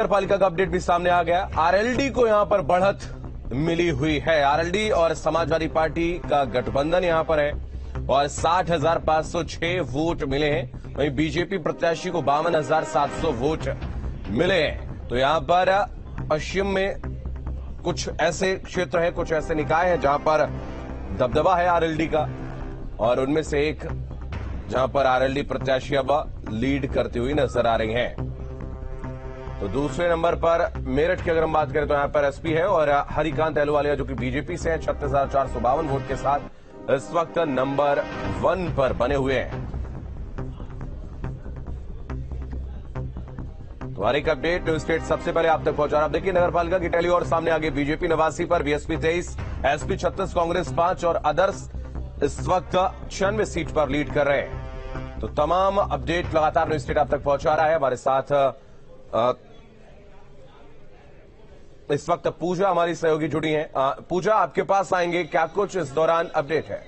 नगर पालिका का अपडेट भी सामने आ गया। आरएलडी को यहां पर बढ़त मिली हुई है। आरएलडी और समाजवादी पार्टी का गठबंधन यहां पर है और 60,506 वोट मिले हैं। वहीं बीजेपी प्रत्याशी को 52,700 वोट मिले हैं। तो यहां पर पश्चिम में कुछ ऐसे क्षेत्र हैं, कुछ ऐसे निकाय हैं जहां पर दबदबा है आरएलडी का, और उनमें से एक जहां पर आरएलडी प्रत्याशी अब लीड करती हुई नजर आ रही हैं। तो दूसरे नंबर पर मेरठ की अगर हम बात करें तो यहां पर एसपी है और हरिकांत अहलुवालिया जो कि बीजेपी से है 36,452 वोट के साथ इस वक्त नंबर 1 पर बने हुए हैं। तो हर एक अपडेट न्यूज स्टेट सबसे पहले आप तक पहुंचा रहा। देखिए नगर पालिका की टैली और सामने आगे बीजेपी 89 पर, बीएसपी 23, एसपी 36, कांग्रेस 5 और अदर्स इस वक्त 96 सीट पर लीड कर रहे हैं। तो तमाम अपडेट लगातार न्यूज स्टेट आप तक पहुंचा रहा है। हमारे साथ इस वक्त पूजा हमारी सहयोगी जुड़ी हैं। पूजा, आपके पास आएंगे, क्या कुछ इस दौरान अपडेट है?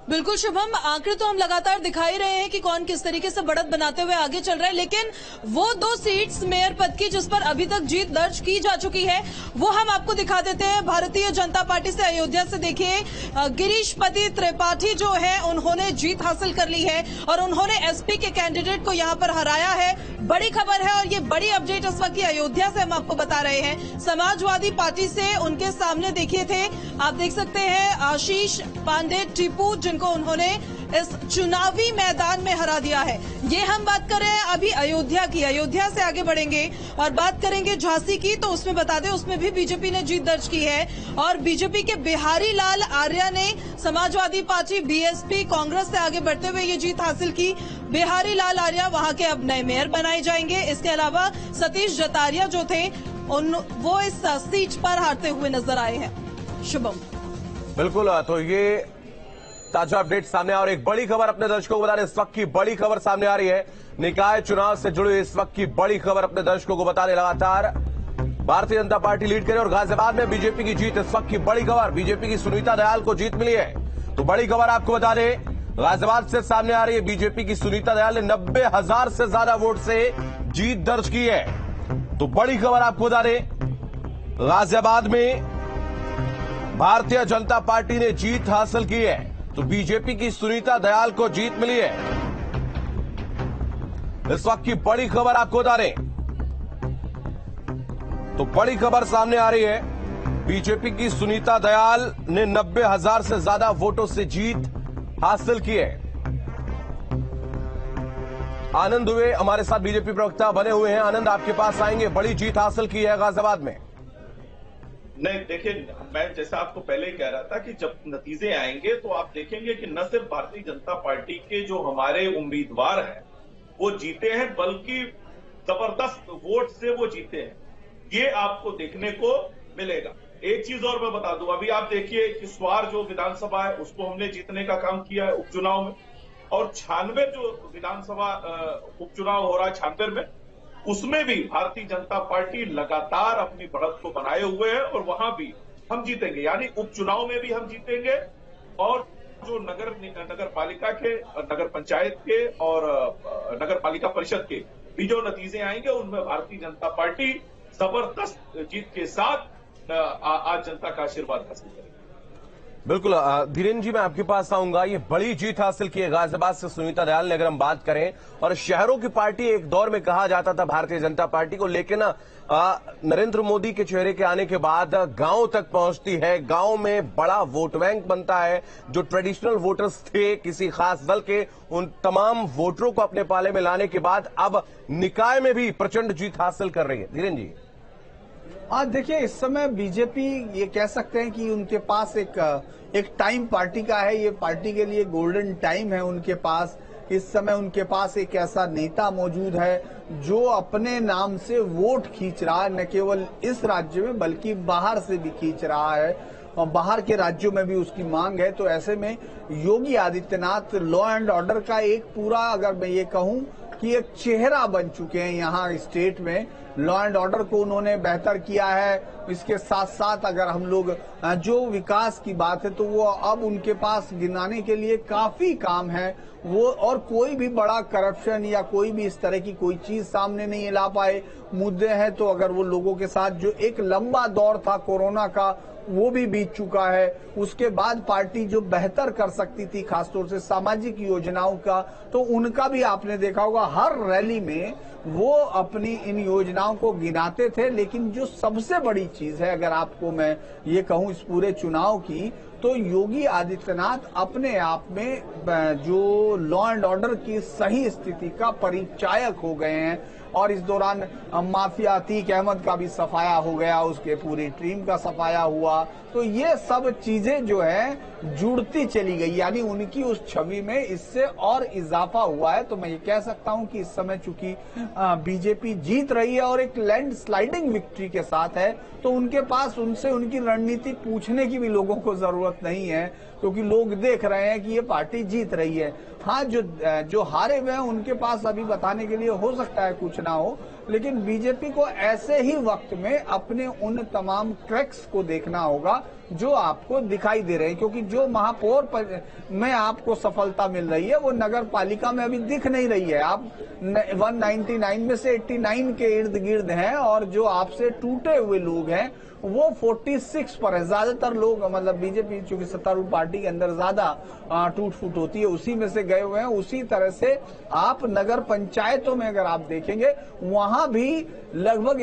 बिल्कुल शुभम, आंकड़े तो हम लगातार दिखा ही रहे हैं कि कौन किस तरीके से बढ़त बनाते हुए आगे चल रहा है, लेकिन वो 2 सीट्स मेयर पद की जिस पर अभी तक जीत दर्ज की जा चुकी है वो हम आपको दिखा देते हैं। भारतीय जनता पार्टी से अयोध्या से देखिए गिरीशपति त्रिपाठी जो है उन्होंने जीत हासिल कर ली है और उन्होंने एसपी के कैंडिडेट को यहां पर हराया है। बड़ी खबर है और ये बड़ी अपडेट इस वक्त की अयोध्या से हम आपको बता रहे हैं। समाजवादी पार्टी से उनके सामने देखिए थे, आप देख सकते हैं आशीष पांडे टीपू, जिनको उन्होंने इस चुनावी मैदान में हरा दिया है। ये हम बात कर रहे हैं अभी अयोध्या की। अयोध्या से आगे बढ़ेंगे और बात करेंगे झांसी की, तो उसमें बता दें उसमें भी बीजेपी ने जीत दर्ज की है और बीजेपी के बिहारी लाल आर्या ने समाजवादी पार्टी, बीएसपी, कांग्रेस से आगे बढ़ते हुए ये जीत हासिल की। बिहारी लाल आर्या वहां के अब नए मेयर बनाए जाएंगे। इसके अलावा सतीश जतारिया जो थे वो इस सीट पर हारते हुए नजर आए हैं। शुभम, बिल्कुल, तो ये ताजा अपडेट सामने आ, और एक बड़ी खबर अपने दर्शकों को बता रहे, इस वक्त की बड़ी खबर सामने आ रही है। निकाय चुनाव से जुड़ी इस वक्त की बड़ी खबर अपने दर्शकों को बता रहे, लगातार भारतीय जनता पार्टी लीड करे और गाजियाबाद में बीजेपी की जीत। इस वक्त की बड़ी खबर, बीजेपी की सुनीता दयाल को जीत मिली है। तो बड़ी खबर आपको बता दें, गाजियाबाद से सामने आ रही है, बीजेपी की सुनीता दयाल ने 90,000 से ज्यादा वोट से जीत दर्ज की है। तो बड़ी खबर आपको बता दें, गाजियाबाद में भारतीय जनता पार्टी ने जीत हासिल की है। तो बीजेपी की सुनीता दयाल को जीत मिली है। इस वक्त की बड़ी खबर आपको बता रहे, तो बड़ी खबर सामने आ रही है, बीजेपी की सुनीता दयाल ने 90,000 से ज्यादा वोटों से जीत हासिल की है। आनंद दुबे हमारे साथ बीजेपी प्रवक्ता बने हुए हैं। आनंद, आपके पास आएंगे, बड़ी जीत हासिल की है गाजियाबाद में। नहीं, देखिए, मैं जैसा आपको पहले ही कह रहा था कि जब नतीजे आएंगे तो आप देखेंगे कि न सिर्फ भारतीय जनता पार्टी के जो हमारे उम्मीदवार हैं वो जीते हैं, बल्कि जबरदस्त वोट से वो जीते हैं, ये आपको देखने को मिलेगा। एक चीज और मैं बता दूं, अभी आप देखिए कि स्वार जो विधानसभा है उसको हमने जीतने का काम किया है उपचुनाव में, और 96 जो विधानसभा उपचुनाव हो रहा है 96 में, उसमें भी भारतीय जनता पार्टी लगातार अपनी बढ़त को बनाए हुए है और वहां भी हम जीतेंगे। यानी उपचुनाव में भी हम जीतेंगे और जो नगर पालिका के, नगर पंचायत के और नगर पालिका परिषद के भी जो नतीजे आएंगे उनमें भारतीय जनता पार्टी जबरदस्त जीत के साथ आज जनता का आशीर्वाद हासिल करेगी। बिल्कुल धीरेन्द्र जी, मैं आपके पास आऊंगा। ये बड़ी जीत हासिल की है गाजियाबाद से सुनीता दयाल ने, अगर हम बात करें, और शहरों की पार्टी एक दौर में कहा जाता था भारतीय जनता पार्टी को, लेकिन नरेंद्र मोदी के चेहरे के आने के बाद गांव तक पहुंचती है, गांव में बड़ा वोट बैंक बनता है। जो ट्रेडिशनल वोटर्स थे किसी खास दल के, उन तमाम वोटरों को अपने पाले में लाने के बाद अब निकाय में भी प्रचंड जीत हासिल कर रही है। धीरेन्द्र जी, आज देखिए, इस समय बीजेपी ये कह सकते हैं कि उनके पास एक टाइम पार्टी का है। ये पार्टी के लिए गोल्डन टाइम है उनके पास। इस समय उनके पास एक ऐसा नेता मौजूद है जो अपने नाम से वोट खींच रहा है, न केवल इस राज्य में बल्कि बाहर से भी खींच रहा है और बाहर के राज्यों में भी उसकी मांग है। तो ऐसे में Yogi Adityanath law and order का एक पूरा, अगर मैं ये कहूं, कि एक चेहरा बन चुके हैं यहाँ स्टेट में। लॉ एंड ऑर्डर को उन्होंने बेहतर किया है। इसके साथ साथ अगर हम लोग जो विकास की बात है तो वो अब उनके पास गिनाने के लिए काफी काम है वो, और कोई भी बड़ा करप्शन या कोई भी इस तरह की कोई चीज सामने नहीं ला पाए। मुद्दे हैं तो अगर वो लोगों के साथ जो एक लंबा दौर था कोरोना का वो भी बीत चुका है। उसके बाद पार्टी जो बेहतर कर सकती थी खासतौर से सामाजिक योजनाओं का, तो उनका भी आपने देखा होगा हर रैली में वो अपनी इन योजनाओं को गिनाते थे। लेकिन जो सबसे बड़ी चीज है अगर आपको मैं ये कहूं इस पूरे चुनाव की, तो योगी आदित्यनाथ अपने आप में जो लॉ एंड ऑर्डर की सही स्थिति का परिचायक हो गए हैं। और इस दौरान माफिया अतीक अहमद का भी सफाया हो गया, उसके पूरी टीम का सफाया हुआ। तो ये सब चीजें जो है जुड़ती चली गई, यानी उनकी उस छवि में इससे और इजाफा हुआ है। तो मैं ये कह सकता हूं कि इस समय चूंकि बीजेपी जीत रही है और एक लैंड स्लाइडिंग विक्ट्री के साथ है, तो उनके पास उनसे उनकी रणनीति पूछने की भी लोगों को जरूरत नहीं है, क्योंकि लोग देख रहे हैं कि ये पार्टी जीत रही है। हाँ, जो हारे हुए हैं उनके पास अभी बताने के लिए हो सकता है कुछ ना हो, लेकिन बीजेपी को ऐसे ही वक्त में अपने उन तमाम क्रैक्स को देखना होगा जो आपको दिखाई दे रहे हैं। क्योंकि जो महापौर में आपको सफलता मिल रही है वो नगर पालिका में अभी दिख नहीं रही है। आप 199 में से 89 के इर्द गिर्द हैं, और जो आपसे टूटे हुए लोग हैं वो 46 पर है। ज्यादातर लोग मतलब बीजेपी चूंकि सत्तारूढ़ पार्टी के अंदर ज्यादा टूट फूट होती है, उसी में से गए हुए हैं। उसी तरह से आप नगर पंचायतों में अगर आप देखेंगे वहां भी लगभग